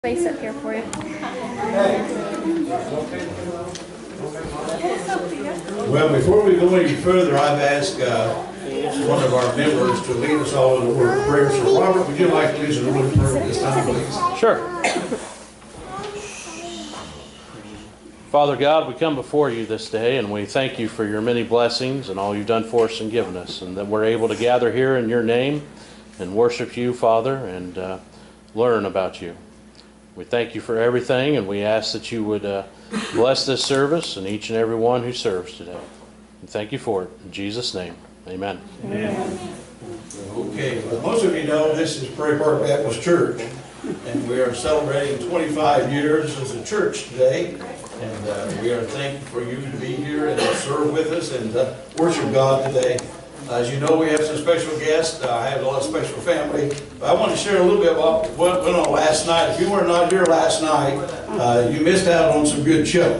Space up here for you. Well, before we go any further, I've asked one of our members to lead us all in a word of prayer. So, Robert, would you like to lead us in a word of prayer this time, please? Sure. Father God, we come before you this day, and we thank you for your many blessings and all you've done for us and given us, and that we're able to gather here in your name and worship you, Father, and learn about you. We thank you for everything, and we ask that you would bless this service and each and every one who serves today. And thank you for it. In Jesus' name, amen. Amen. Okay, well, most of you know this is Prairie Park Baptist Church, and we are celebrating 25 years as a church today. And we are thankful for you to be here and to serve with us and worship God today. As you know, we have some special guests. I have a lot of special family. But I want to share a little bit about what went on last night. If you were not here last night, you missed out on some good chili.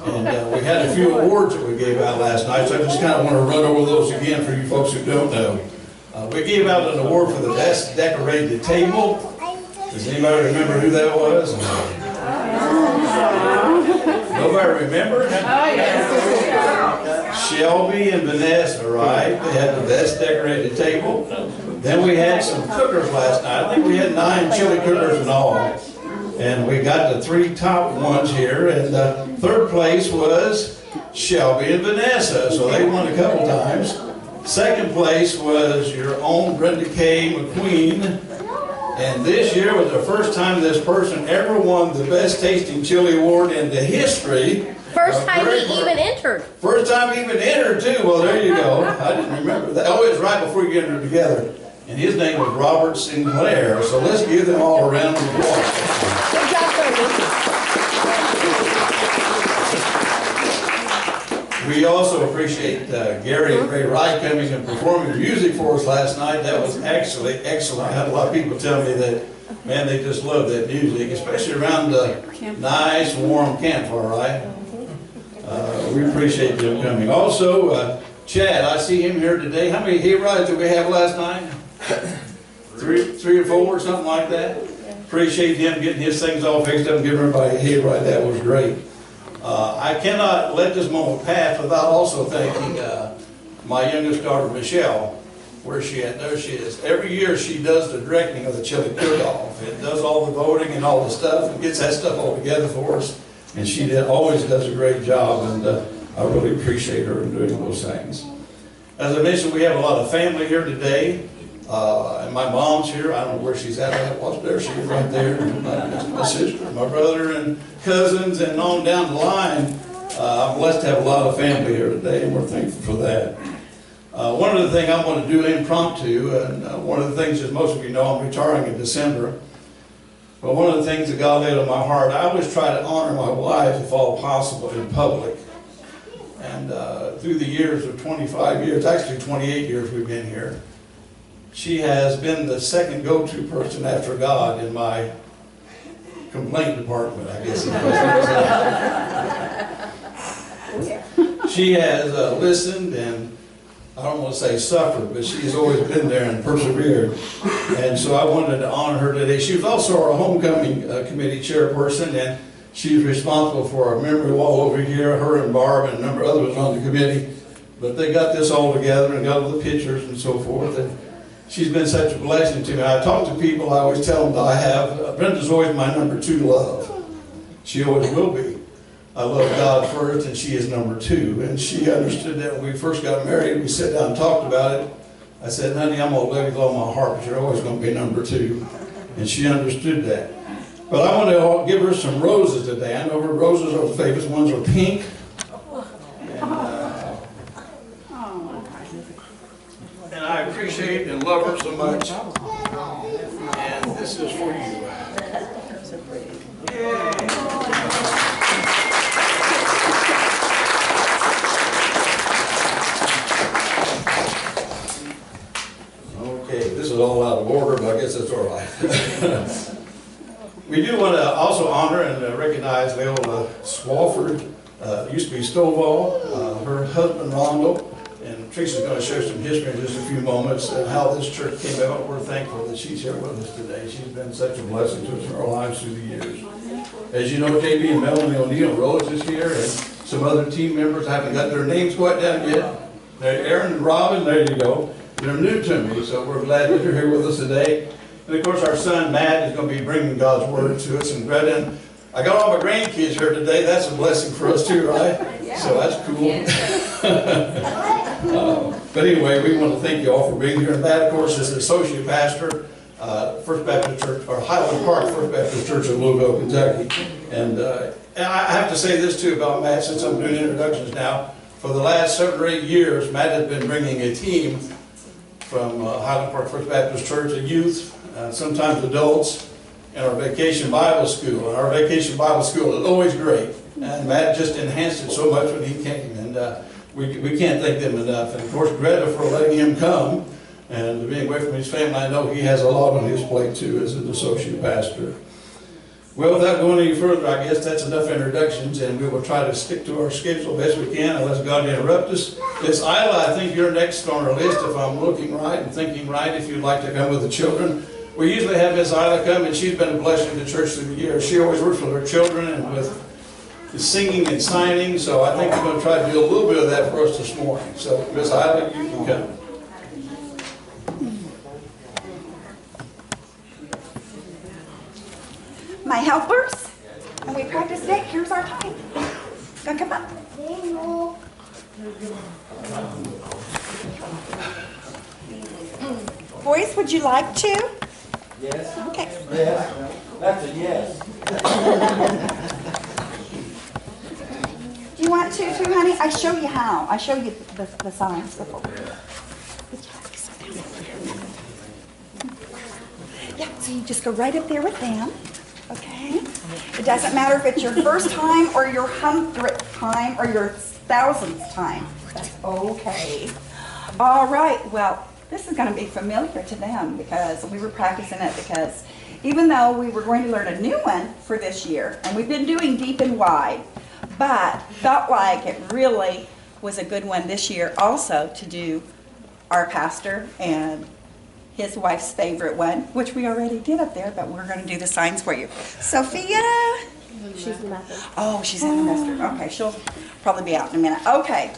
And we had a few awards that we gave out last night, so I just kind of want to run over those again for you folks who don't know. We gave out an award for the best decorated table. Does anybody remember who that was? Nobody remember? Oh, yes. Shelby and Vanessa, right? They had the best decorated table. Then we had some cookers last night. I think we had 9 chili cookers in all. And we got the 3 top ones here. And third place was Shelby and Vanessa. So they won a couple times. Second place was your own Brenda K. McQueen. And this year was the first time this person ever won the best tasting chili award in the history. First time he even entered. First time he even entered too. Well, there you go. I didn't remember that. Oh, it was right before you entered together. And his name was Robert Sinclair. So let's give them all a round of applause. Good job, Tony. We also appreciate Gary and Ray Wright coming and performing music for us last night. That was actually excellent. I had a lot of people tell me that, man, they just love that music, especially around the nice, warm campfire, right? We appreciate them coming. Also, Chad, I see him here today. How many hay rides did we have last night? Three or 4 or something like that? Appreciate him getting his things all fixed up and giving everybody a hay ride. That was great. I cannot let this moment pass without also thanking my youngest daughter, Michelle. Where's she at? There she is. Every year she does the directing of the chili cook-off. It does all the voting and all the stuff and gets that stuff all together for us. And she always does a great job, and I really appreciate her in doing those things. As I mentioned, we have a lot of family here today. And my mom's here. I don't know where she's at. There she is right there. My sister, my brother, and cousins, and on down the line. I'm blessed to have a lot of family here today, and we're thankful for that. One of the things I want to do impromptu, and one of the things, as most of you know, I'm retiring in December. But one of the things that God laid on my heart, I always try to honor my wife if all possible in public. And through the years of 25 years, actually 28 years we've been here, she has been the second go-to person after God in my complaint department, I guess. She has listened and, I don't want to say suffered, but she's always been there and persevered. And so I wanted to honor her today. She was also our homecoming committee chairperson, and she's responsible for our memory wall over here, her and Barb and a number of others on the committee. But they got this all together and got all the pictures and so forth. And she's been such a blessing to me. I talk to people, I always tell them that I have, Brenda's always my number 2 love. She always will be. I love God first, and she is number 2. And she understood that when we first got married. We sat down and talked about it. I said, honey, I'm going to love you with all my heart, but you're always going to be number 2. And she understood that. But I want to give her some roses today. I know her roses are the favorites. Ones are pink. And I appreciate and love her so much. And this is for you. Yay. Okay, this is all out of order, but I guess that's all right. We do want to also honor and recognize Leola Swafford. Used to be Stovall, her husband Rondo, and And Teresa's going to share some history in just a few moments and how this church came about. We're thankful that she's here with us today. She's been such a blessing to us in our lives through the years. As you know, JB and Melanie O'Neill Rose is here, and some other team members. I haven't got their names quite down yet. Aaron and Robin, there you go. They're new to me, so we're glad that you're here with us today. And of course, our son Matt is going to be bringing God's Word to us. And Greta, I got all my grandkids here today. That's a blessing for us too, right? Yeah. So that's cool. But anyway, we want to thank you all for being here. And Matt, of course, is the associate pastor, First Baptist Church, or Highland Park First Baptist Church in Louisville, Kentucky. And I have to say this too about Matt, since I'm doing introductions now. For the last 7 or 8 years, Matt has been bringing a team from Highland Park First Baptist Church, a youth, sometimes adults, in our vacation Bible school. And our vacation Bible school is always great. And Matt just enhanced it so much when he came. And we can't thank them enough. And of course, Greta for letting him come. And being away from his family, I know he has a lot on his plate too as an associate pastor. Well, without going any further, I guess that's enough introductions, and we will try to stick to our schedule best we can unless God interrupts us. Miss Isla, I think you're next on our list if I'm looking right and thinking right, if you'd like to come with the children. We usually have Miss Isla come, and she's been a blessing to the church through the years. She always works with her children and with the singing and signing, so I think we're going to try to do a little bit of that for us this morning. So, Miss Isla, you can come. My helpers, and we practice today. Here's our time. Gonna come up. Boys, would you like to? Yes. Okay. Yes. That's a yes. Do you want to too, honey? I show you how. I show you the signs before. Yeah, so you just go right up there with them. Okay? It doesn't matter if it's your first time or your 100th time or your 1000th time. That's okay. All right. Well, this is going to be familiar to them because we were practicing it because even though we were going to learn a new one for this year, and we've been doing deep and wide, but felt like it really was a good one this year also to do our pastor and his wife's favorite one, which we already did up there, but we're going to do the signs for you. Sophia? She's the method. Oh, she's in the master. Okay, she'll probably be out in a minute. Okay.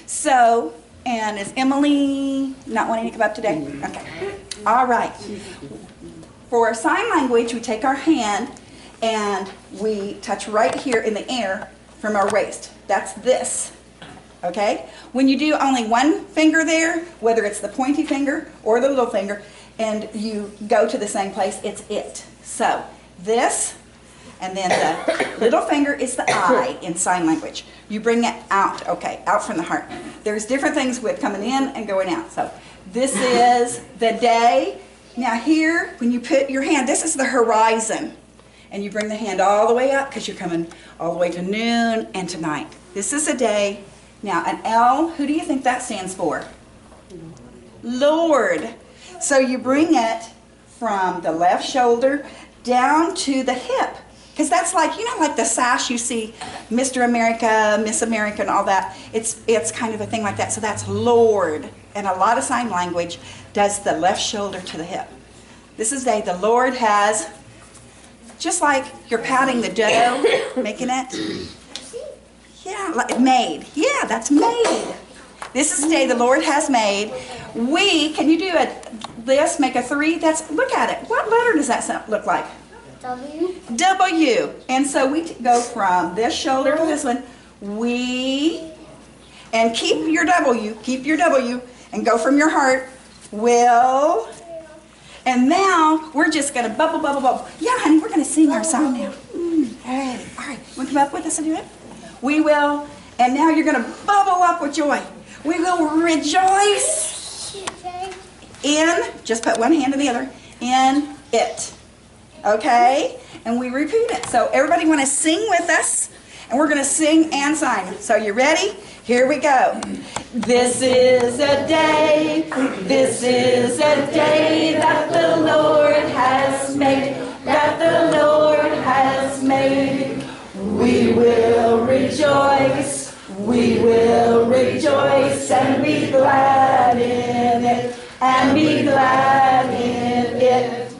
So, and is Emily not wanting to come up today? Okay. All right. For sign language, we take our hand and we touch right here in the air from our waist. That's this. Okay? When you do only one finger there, whether it's the pointy finger or the little finger, and you go to the same place, it's it. So, this, and then the little finger is the I in sign language. You bring it out, okay, out from the heart. There's different things with coming in and going out. So, this is the day. Now here, when you put your hand, this is the horizon. And you bring the hand all the way up because you're coming all the way to noon and to night. This is a day. Now, an L, who do you think that stands for? Lord. So you bring it from the left shoulder down to the hip. Because that's like, you know, like the sash you see, Mr. America, Miss America, and all that. It's kind of a thing like that. So that's Lord. And a lot of sign language does the left shoulder to the hip. This is day the Lord has, just like you're patting the dough, making it. Yeah, like made. Yeah, that's made. This is the day the Lord has made. Can you do this, make a 3? Look at it. What letter does that look like? W. W. And so we go from this shoulder to this one. And keep your W, and go from your heart. Will. And now we're just going to bubble, bubble, bubble. Yeah, honey, we're going to sing our song now. All right. Want to come up with us and do it? We will, and now you're going to bubble up with joy. We will rejoice in, just put one hand to the other, in it. Okay? And we repeat it. So everybody want to sing with us, and we're going to sing and sign. So you ready? Here we go. This is a day that the Lord has made, that the Lord has made. We will rejoice and be glad in it, and be glad in it.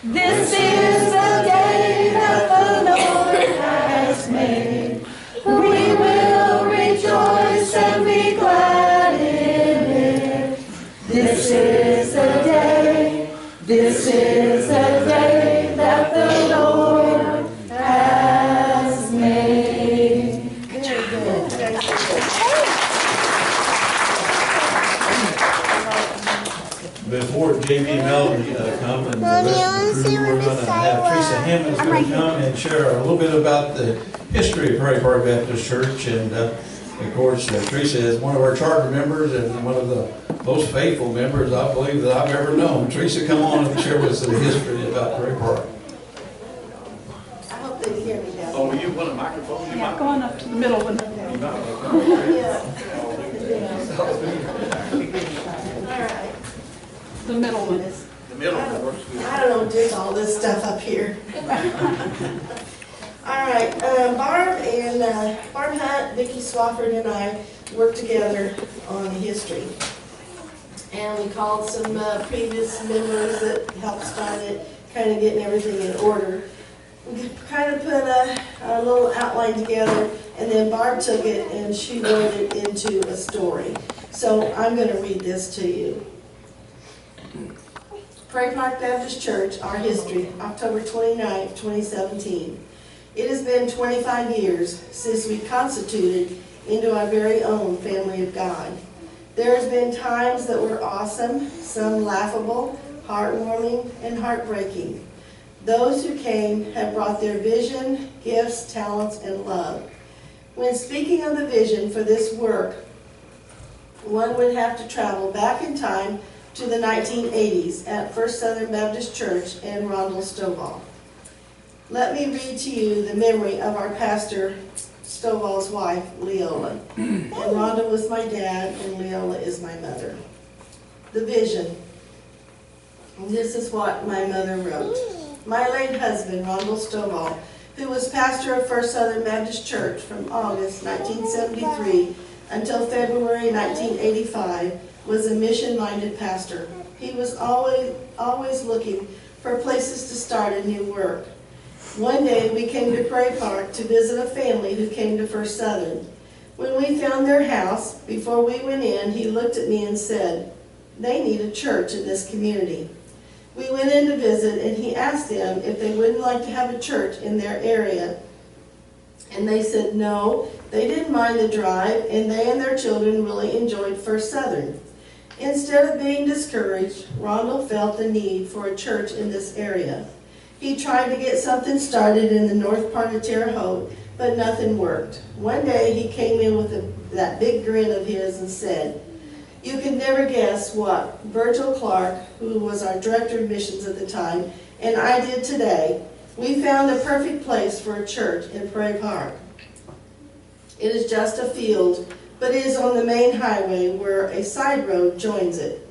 This is the day that the Lord has made. We will rejoice and be glad in it. This is the day, this is the day that the Lord has made. Very good. Before JB and Melanie come and the rest of the crew, we're going to have Teresa Hammond's going to come and share a little bit about the history of Prairie Park Baptist Church. And of course, Teresa is one of our charter members and one of the most faithful members, I believe, that I've ever known. Teresa, come on and share with us the history about Prairie Park. I hope they hear me now. Oh, you want a microphone? Yeah, go on up to the middle one. Yeah. All right. The middle one. The middle one works good. I don't know, do all this stuff up here. All right, Barb Hunt, Vicki Swafford, and I worked together on history. And we called some previous members that helped start it, kind of getting everything in order. We kind of put a little outline together, and then Barb took it and she wrote it into a story. So I'm going to read this to you. Prairie Park Baptist Church, our history, October 29, 2017. It has been 25 years since we constituted into our very own family of God. There has been times that were awesome, some laughable, heartwarming, and heartbreaking. Those who came have brought their vision, gifts, talents, and love. When speaking of the vision for this work, one would have to travel back in time to the 1980s at First Southern Baptist Church and Rondell Stovall. Let me read to you the memory of our pastor Stovall's wife, Leola. And Rhonda was my dad, and Leola is my mother. The vision. This is what my mother wrote. My late husband, Rondell Stovall, who was pastor of First Southern Baptist Church from August 1973 until February 1985, was a mission-minded pastor. He was always looking for places to start a new work. One day we came to Prairie Park to visit a family who came to First Southern. When we found their house, before we went in, he looked at me and said, "They need a church in this community." We went in to visit and he asked them if they wouldn't like to have a church in their area. And they said no, they didn't mind the drive, and they and their children really enjoyed First Southern. Instead of being discouraged, Rondell felt the need for a church in this area. He tried to get something started in the north part of Terre Haute, but nothing worked. One day he came in with that big grin of his and said, "You could never guess what Virgil Clark, who was our director of missions at the time, and I did today. We found the perfect place for a church in Prairie Park. It is just a field, but it is on the main highway where a side road joins it.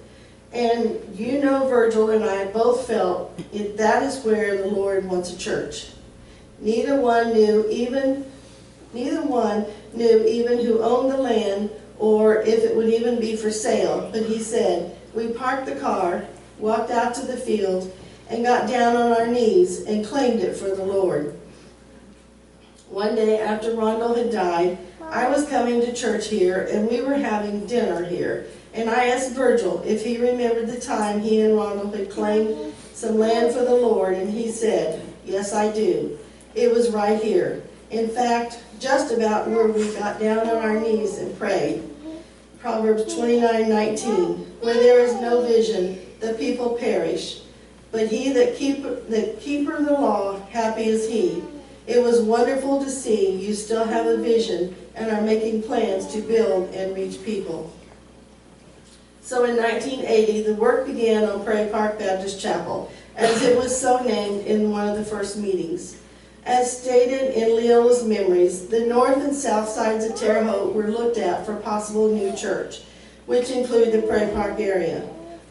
And you know Virgil and I both felt that is where the Lord wants a church." Neither one knew even who owned the land or if it would even be for sale, but he said, we parked the car, walked out to the field, and got down on our knees and claimed it for the Lord. One day after Rondell had died, I was coming to church here and we were having dinner here. And I asked Virgil if he remembered the time he and Rondell had claimed some land for the Lord, and he said, "Yes, I do. It was right here. In fact, just about where we got down on our knees and prayed." Proverbs 29:19, "Where there is no vision, the people perish. But he that keepeth the law, happy is he." It was wonderful to see you still have a vision and are making plans to build and reach people. So in 1980, the work began on Prairie Park Baptist Chapel, as it was so named in one of the first meetings. As stated in Leola's memories, the north and south sides of Terre Haute were looked at for possible new church, which include the Prairie Park area.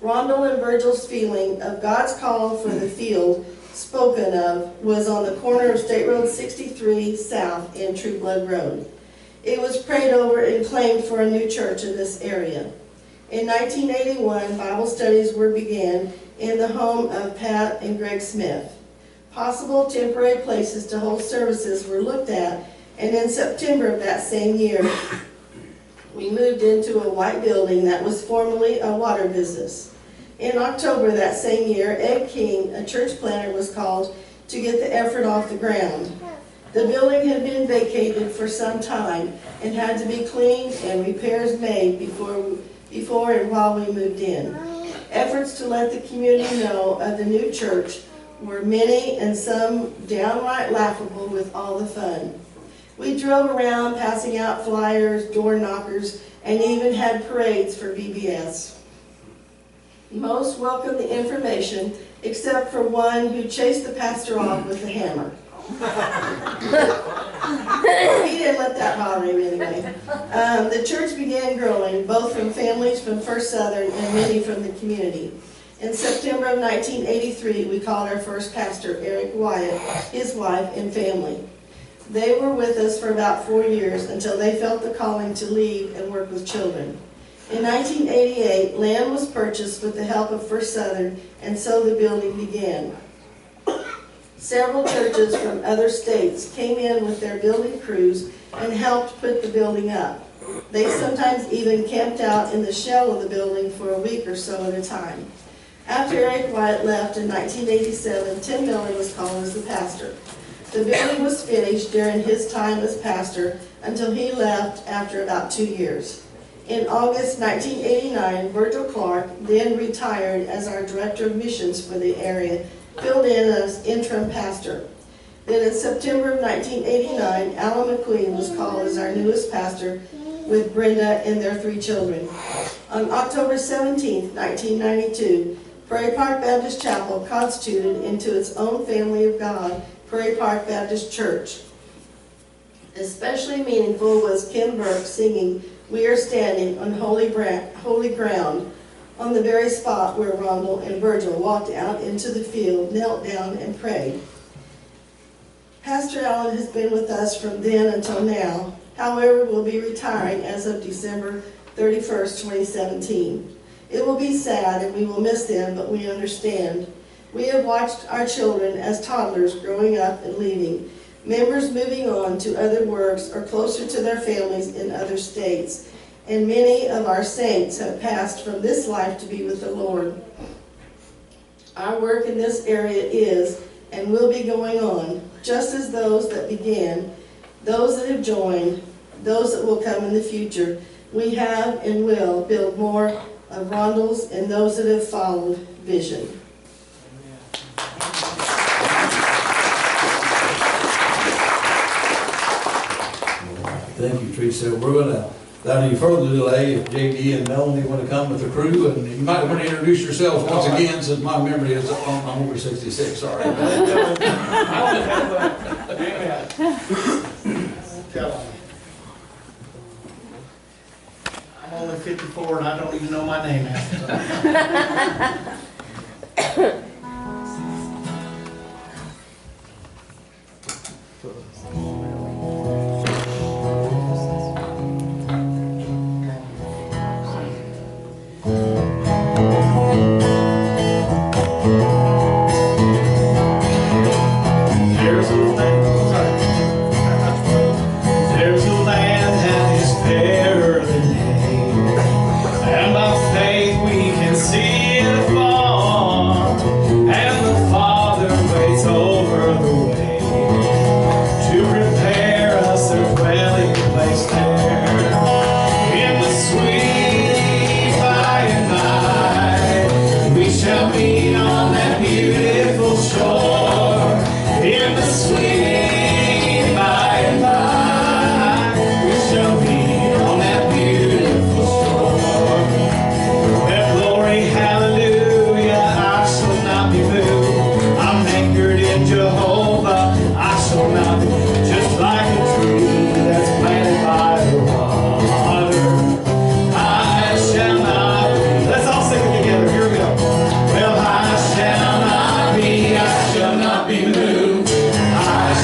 Rondell and Virgil's feeling of God's call for the field spoken of was on the corner of State Road 63 South and True Blood Road. It was prayed over and claimed for a new church in this area. In 1981, Bible studies were began in the home of Pat and Greg Smith. Possible temporary places to hold services were looked at, and in September of that same year, we moved into a white building that was formerly a water business. In October that same year, Ed King, a church planter, was called to get the effort off the ground. The building had been vacated for some time and had to be cleaned and repairs made before and while we moved in. Efforts to let the community know of the new church were many and some downright laughable with all the fun. We drove around passing out flyers, door knockers, and even had parades for VBS. Most welcomed the information except for one who chased the pastor off with a hammer. He didn't let that bother him anyway. The church began growing, both from families from First Southern and many from the community. In September of 1983, we called our first pastor, Eric Wyatt, his wife, and family. They were with us for about 4 years until they felt the calling to leave and work with children. In 1988, land was purchased with the help of First Southern, and so the building began. Several churches from other states came in with their building crews and helped put the building up. They sometimes even camped out in the shell of the building for a week or so at a time. After Eric Wyatt left in 1987, Tim Miller was called as the pastor. The building was finished during his time as pastor until he left after about 2 years. In August 1989, Virgil Clark, then retired as our director of missions for the area, filled in as interim pastor. Then in September of 1989, Alan McQueen was called as our newest pastor with Brenda and their 3 children. On October 17, 1992, Prairie Park Baptist Chapel constituted into its own family of God, Prairie Park Baptist Church. Especially meaningful was Kim Burke singing "We Are Standing on Holy Ground" on the very spot where Rondell and Virgil walked out into the field, knelt down, and prayed. Pastor Allen has been with us from then until now, however will be retiring as of December 31st, 2017. It will be sad and we will miss them, but we understand. We have watched our children as toddlers growing up and leaving, members moving on to other works or closer to their families in other states, and many of our saints have passed from this life to be with the Lord. Our work in this area is and will be going on, just as those that began, those that have joined, those that will come in the future. We have and will build more of Rondell's and those that have followed vision. Thank you, Teresa. We're going to, without any further delay, if JD and Melanie want to come with the crew, and you might want to introduce yourselves once again, since my memory is, I'm over 66, sorry. Tell them. I'm only 54 and I don't even know my name half the time. I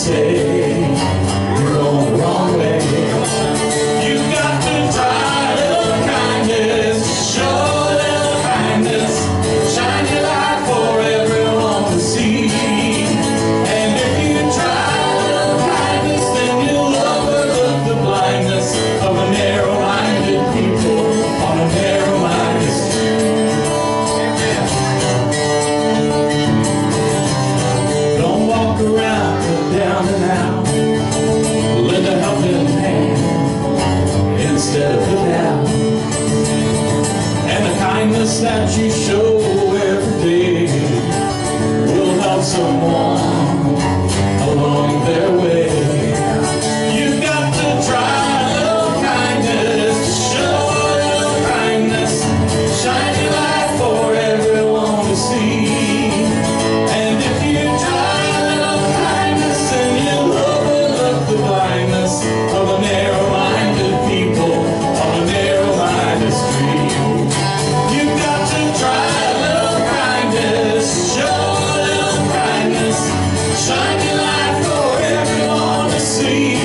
say you're going the wrong way. You got to try a little kindness, show a little kindness, shine your light for everyone to see. And if you try a little kindness, then you'll overlook the blindness of a narrow-minded people on a narrow-minded street. Don't walk around down and out, lend a helping hand instead of the down. And the kindness that you show every day will help someone along their way. You got to try a little kindness, show a little kindness, shine your light for everyone to see. And if you try a little kindness, then you'll overlook the blindness of a narrow-minded people on a narrow-minded street. You got to try a little kindness, show a little kindness, shine your light for everyone to see.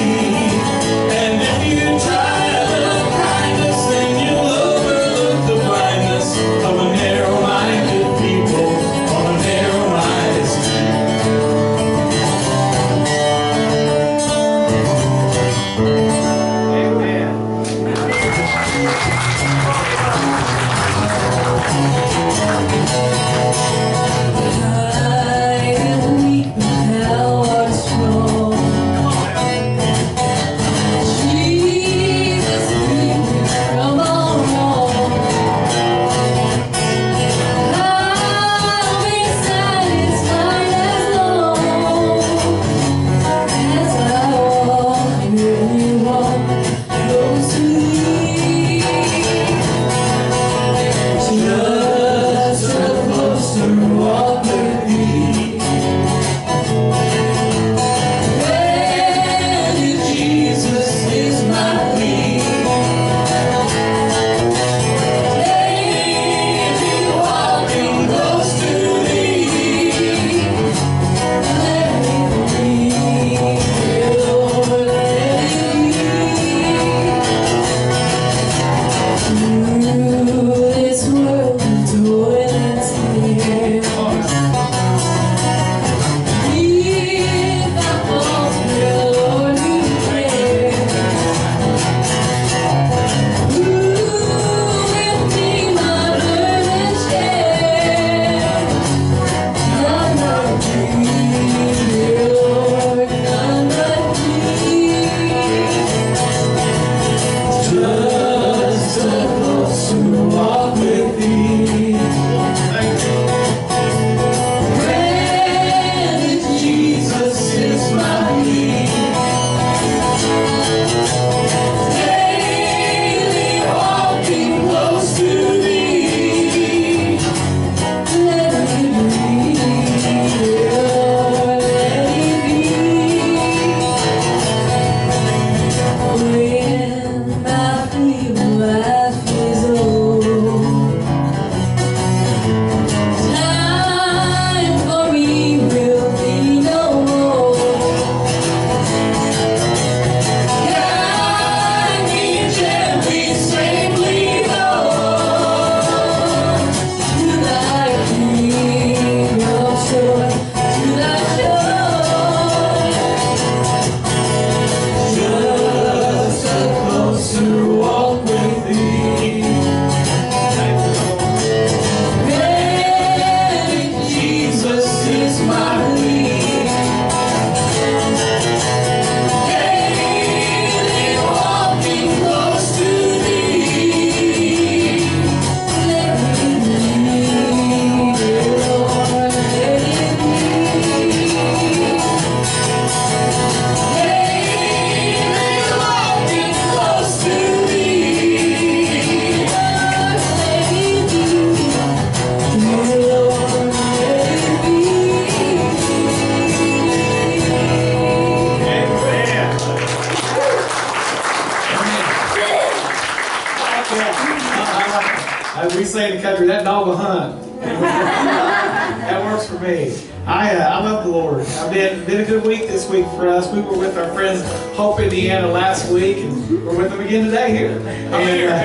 And if you try a little kindness, then you'll overlook the blindness of a narrow-minded people on a narrow-minded street. As we say in the country, that dog will hunt. That works works for me. I love the Lord. I've been a good week this week for us. We were with our friends Hope, Indiana last week, and we're with them again today here. And, how many are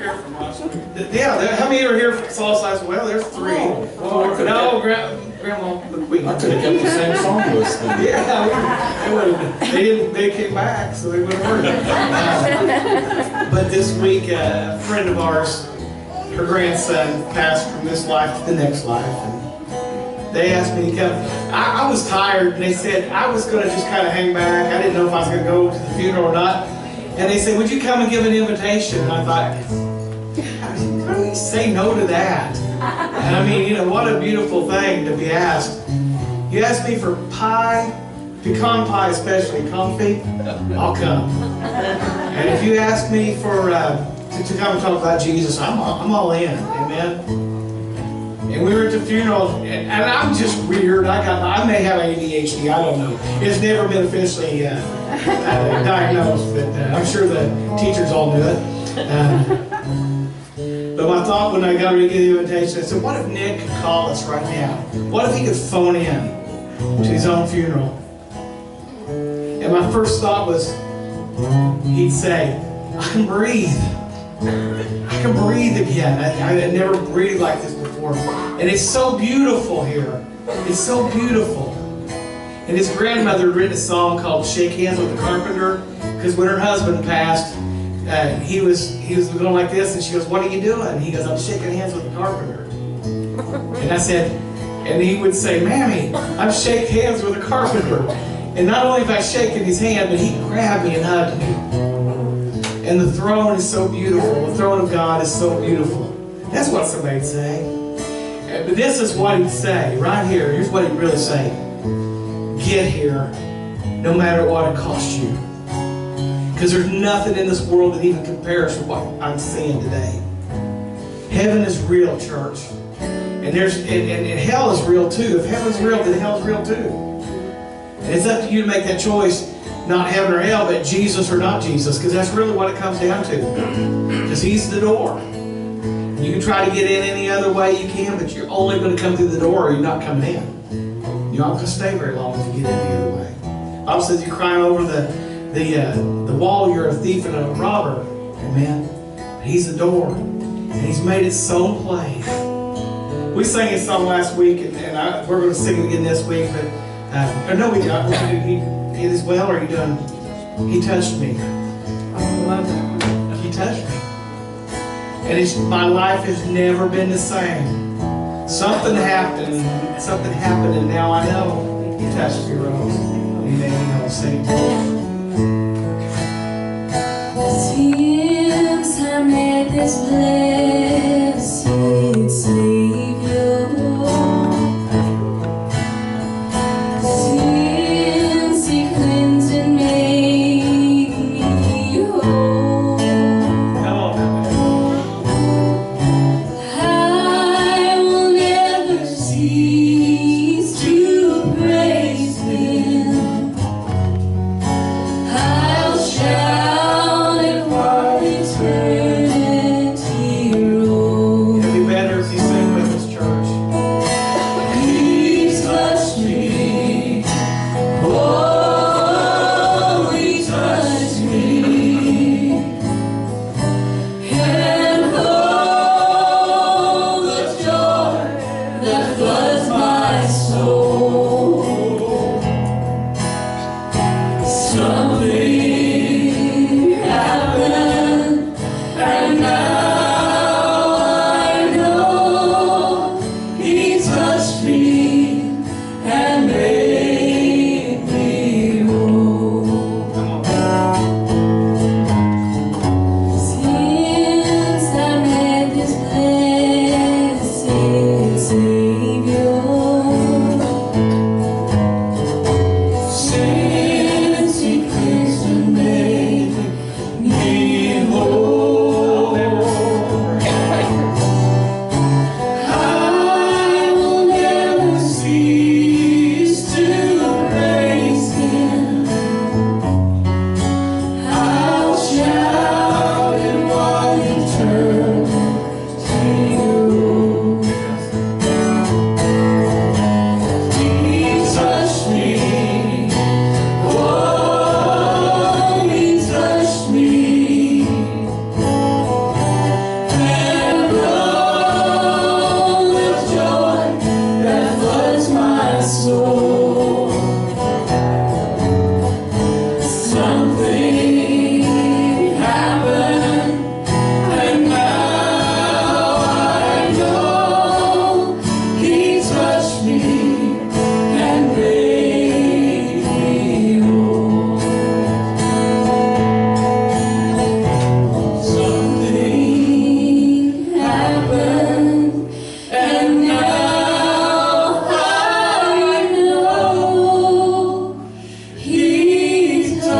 here from last week? Yeah, how many are here saw us last week? Well, there's 3. No, Grandma the Queen. I could have kept the same song list then. Yeah, they came back, so they would have heard. But this week, a friend of ours, her grandson passed from this life to the next life. And they asked me to come. I was tired, and they said I was going to just kind of hang back. I didn't know if I was going to go to the funeral or not. And they said, would you come and give an invitation? And I thought, how do you say no to that? And I mean, what a beautiful thing to be asked. You asked me for pie, pecan pie especially, confit, I'll come. And if you ask me for to come and talk about Jesus, I'm all in, amen. And we were at the funeral, and I'm just weird. I may have ADHD, I don't know. It's never been officially diagnosed, but I'm sure the teachers all knew it. But my thought when I got ready to get the invitation, I said, what if Nick could call us right now? What if he could phone in to his own funeral? And my first thought was, he'd say, I can breathe. I can breathe again. I had never breathed like this before. And it's so beautiful here. It's so beautiful. And his grandmother had written a song called Shake Hands with the Carpenter, because when her husband passed, he was going like this, and she goes, what are you doing? And he goes, I'm shaking hands with the carpenter. And I said, and he would say, Mammy, I'm shaking hands with the carpenter. And not only have I shaken his hand, but he grabbed me and hugged me. And the throne is so beautiful. The throne of God is so beautiful. That's what somebody'd say. But this is what he'd say, right here. Here's what he'd really say. Get here, no matter what it costs you. Because there's nothing in this world that even compares to what I'm seeing today. Heaven is real, church. And hell is real too. If heaven's real, then hell's real too. And it's up to you to make that choice, not heaven or hell, but Jesus or not Jesus, because that's really what it comes down to. Because he's the door. You can try to get in any other way you can, but you're only going to come through the door or you're not coming in. You're not going to stay very long if you get in the other way. The Bible says you climb over the wall, you're a thief and a robber. Amen. But he's the door. And he's made its own place. We sang a song last week, and we're going to sing it again this week, but no, we got he as well, or are you done? He touched me. I love that. He touched me. And my life has never been the same. Something happened, and now I know he touched me, Rose. And he made me whole. Sing it. Since I met this blessed Savior, since He cleansed and made me whole, I will never cease to praise Him.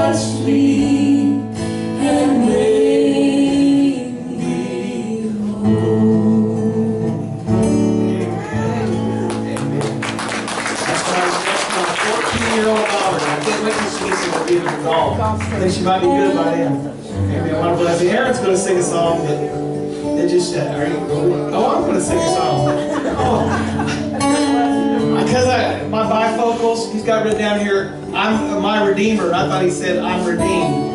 touched me and made me whole. That's my 14-year-old daughter. I can't wait till she gets to go get a golf. I think she might be good by then. Amen. I want to bless you. Aaron's going to sing a song that just, are you, oh, I'm going to sing a song. Because my bifocals, he's got written down here, I'm my Redeemer. I thought he said, I'm redeemed.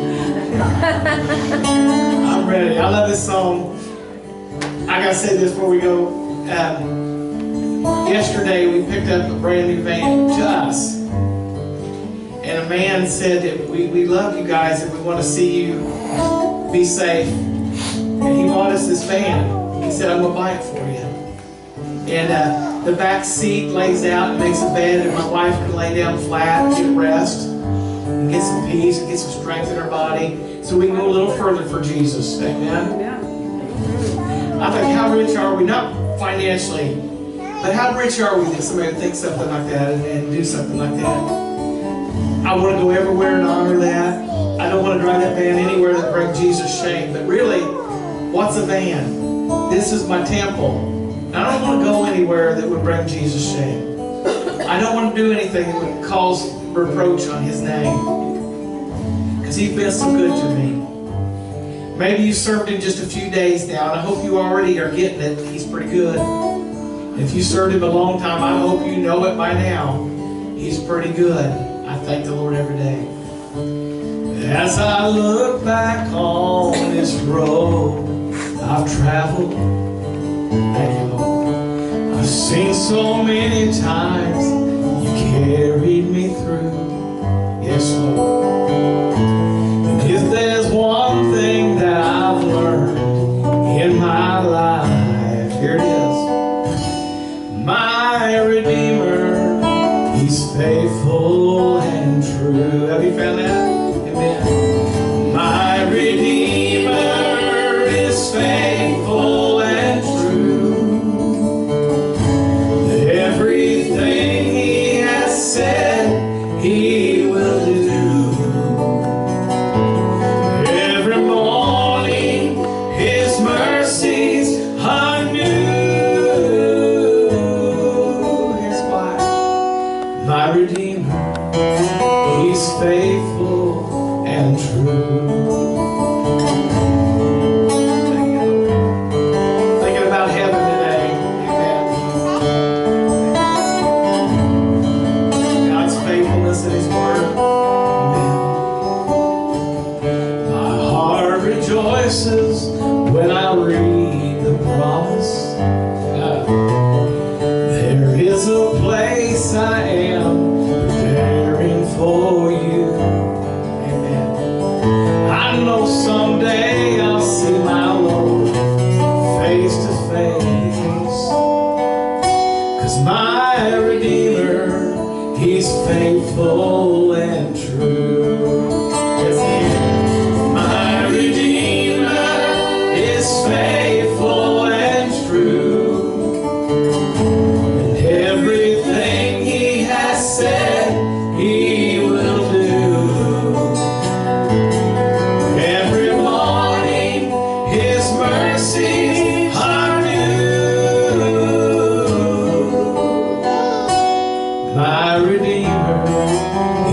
I'm ready. I love this song. I got to say this before we go. Yesterday we picked up a brand new van to us. And a man said that we love you guys and we want to see you be safe. And he bought us this van. He said, I'm going to buy it for you. And the back seat lays out and makes a bed, and my wife can lay down flat and get rest and get some peace and get some strength in her body so we can go a little further for Jesus. Amen? I think, how rich are we? Not financially, but how rich are we that somebody would think something like that and do something like that? I want to go everywhere and honor that. I don't want to drive that van anywhere that brings Jesus shame. But really, what's a van? This is my temple. I don't want to go anywhere that would bring Jesus shame. I don't want to do anything that would cause reproach on His name. Because He's been so good to me. Maybe you served Him just a few days now, and I hope you already are getting it. He's pretty good. If you served Him a long time, I hope you know it by now. He's pretty good. I thank the Lord every day. As I look back on this road I've traveled, thank you, Lord. I've seen so many times you carried me through. Yes, Lord. And if there's one thing that I've learned in my life, here it is. My Redeemer, He's faithful and true. Have you found that? Amen. My Redeemer is faithful and true. Everything He has said, He will do. Every morning His mercies are new. Here's why. My Redeemer, He's faithful and true. Thinking about heaven today. Amen. God's faithfulness in His Word. Amen. My heart rejoices when I read the promise. There is a place I am preparing for you. Amen. I know someday I'll see my Lord face to face. 'Cause my Redeemer, He's faithful and true. Yes, He is. My Redeemer is faithful and true. And everything He has said, He will do. Every morning His mercies are new. My Redeemer,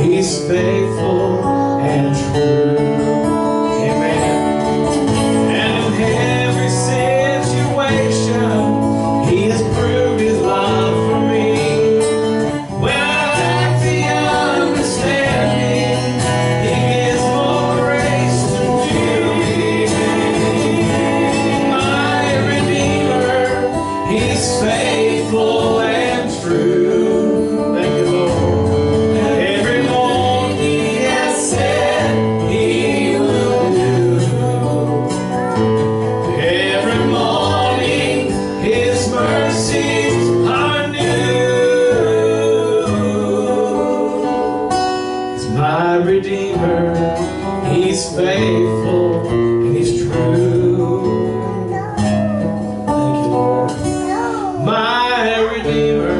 He's faithful and true. Amen. And in every situation He has proved His love for me. When I lack the understanding, He gives more grace to me. My Redeemer, He's faithful and true. Thank you, Lord. Every morning He has said He will do. Every morning His mercies are new. He's my Redeemer, He's faithful and He's true. Thank you, Lord. My Redeemer,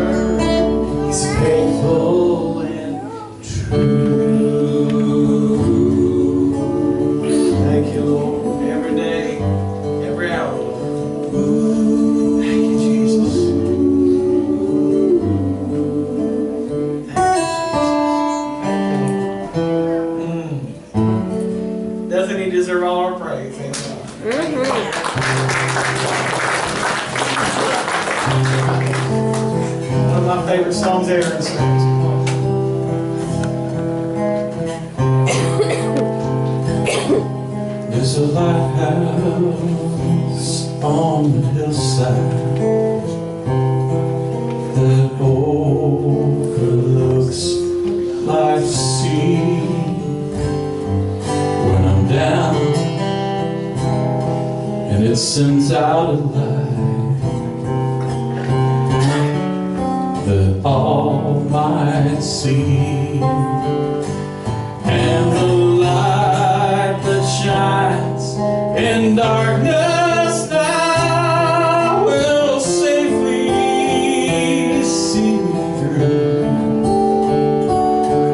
He's faithful and true. deserve all our praise. One of my favorite songs Aaron sings. There's a lighthouse on the hillside that overlooks life's sea. When I'm down and it sends out a light that all might see, and the light that shines in darkness now will safely see me through.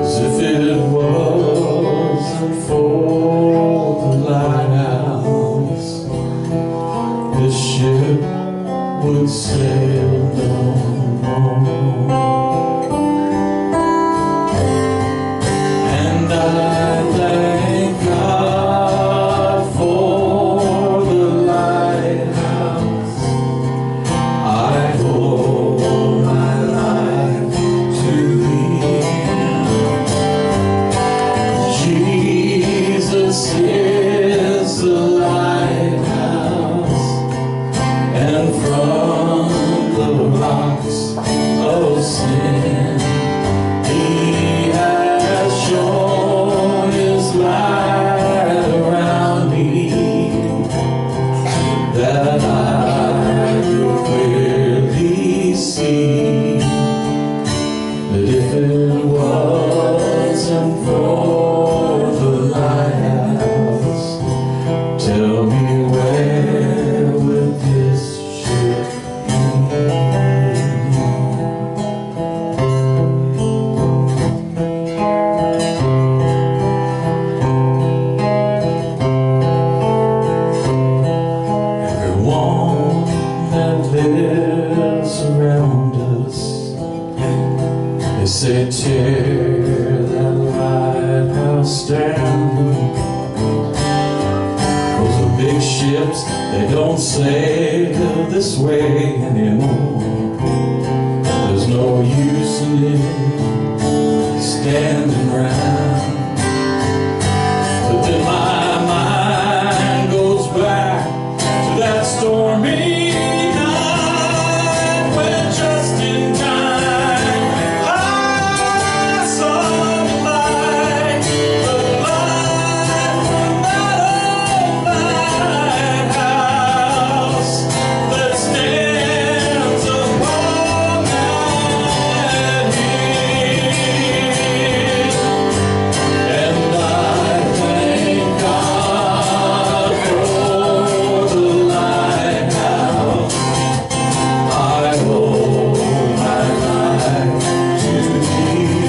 'Cause if it wasn't for the lighthouse, this ship would sail no more. And I thank God for the lighthouse. I owe my life to Thee. Jesus is the lighthouse, and from the rocks of sin He has shown His light around me, that I could clearly see that if it wasn't for the lighthouse, tell me where would this ship be? Everyone that lives around us, they say tear that lighthouse down. Those are big ships, they don't sail this way anymore. There's no use in it standing round. But then my mind goes back to that stormy night when just in time I saw the light from that old lighthouse that stands upon that hill. And I thank God for the lighthouse. I owe my life to Thee.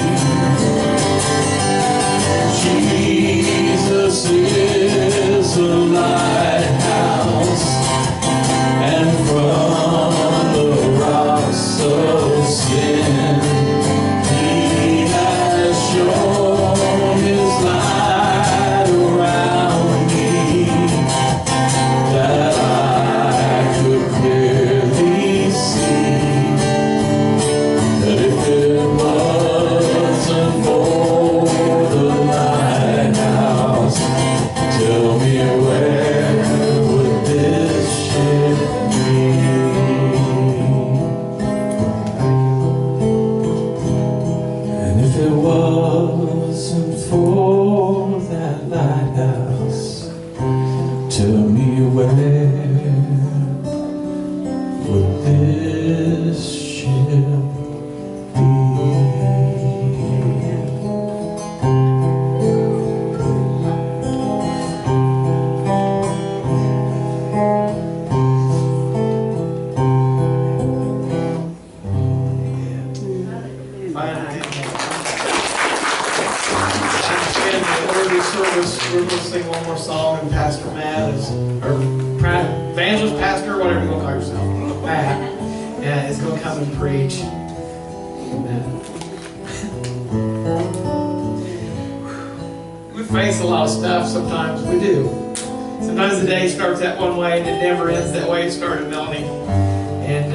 Jesus is the lighthouse, and from the rocks of sin He has shown His light around me, that I could clearly see that if it wasn't for the lighthouse, tell me where would this ship be? And if it wasn't for that lighthouse, tell me where would this ship be? In the early service, we're going to sing one more song, and Pastor Matt is, or evangelist, pastor, whatever you want to call yourself, Matt, is going to come and preach. Amen. We face a lot of stuff sometimes. We do. Sometimes the day starts that one way and it never ends that way. It started, Melanie. And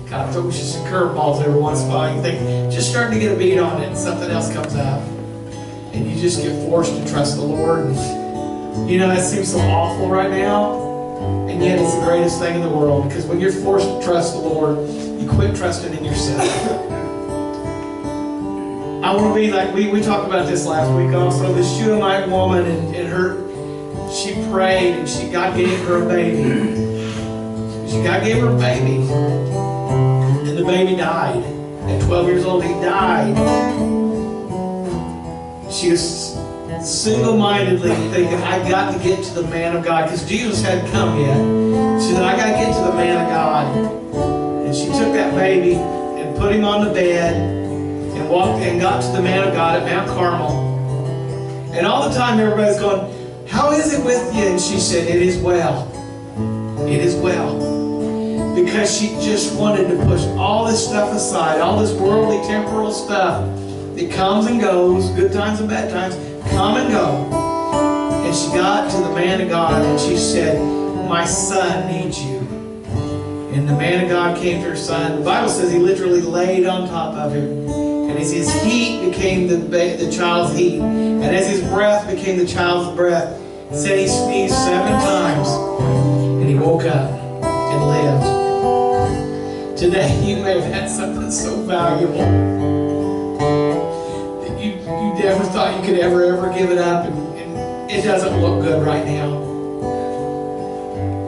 God throws you some curveballs every once in a while. You think, just starting to get a beat on it, and something else comes out. And you just get forced to trust the Lord. And, you know, that seems so awful right now. And yet it's the greatest thing in the world. Because when you're forced to trust the Lord, you quit trusting in yourself. I want to be like, we talked about this last week also, this Shunammite woman and she prayed and God gave her a baby. God gave her a baby. And the baby died. At 12 years old, he died. She was single-mindedly thinking, I got to get to the man of God, because Jesus hadn't come yet. She said, I got to get to the man of God. And she took that baby and put him on the bed and walked and got to the man of God at Mount Carmel. And all the time everybody's going, how is it with you? And she said, it is well. It is well. Because she just wanted to push all this stuff aside, all this worldly, temporal stuff that comes and goes, good times and bad times, come and go. And she got to the man of God and she said, my son needs you. And the man of God came to her son. The Bible says he literally laid on top of him. And as his heat became the child's heat, and as his breath became the child's breath, it said he sneezed 7 times. And he woke up and lived. Today you may have had something so valuable that you never thought you could ever give it up, and it doesn't look good right now.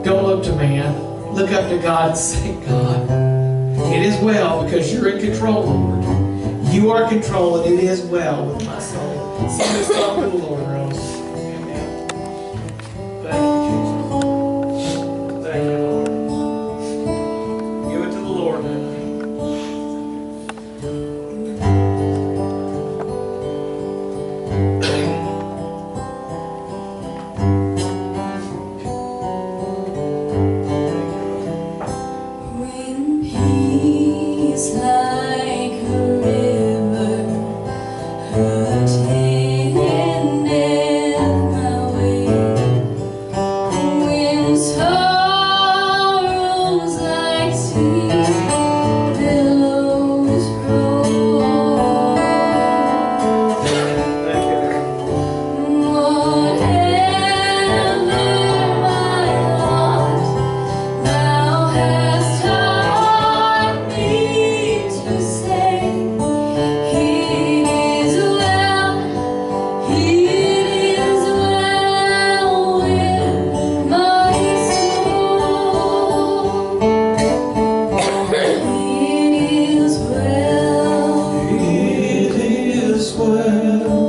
Don't look to man. Look up to God and say, God, it is well, because you're in control, Lord. You are in control, and it is well with my soul. Sing this song to the Lord, Rose. Amen. Thank you, Jesus. Thank you, Lord. Give it to the Lord. When peace like a river It is well.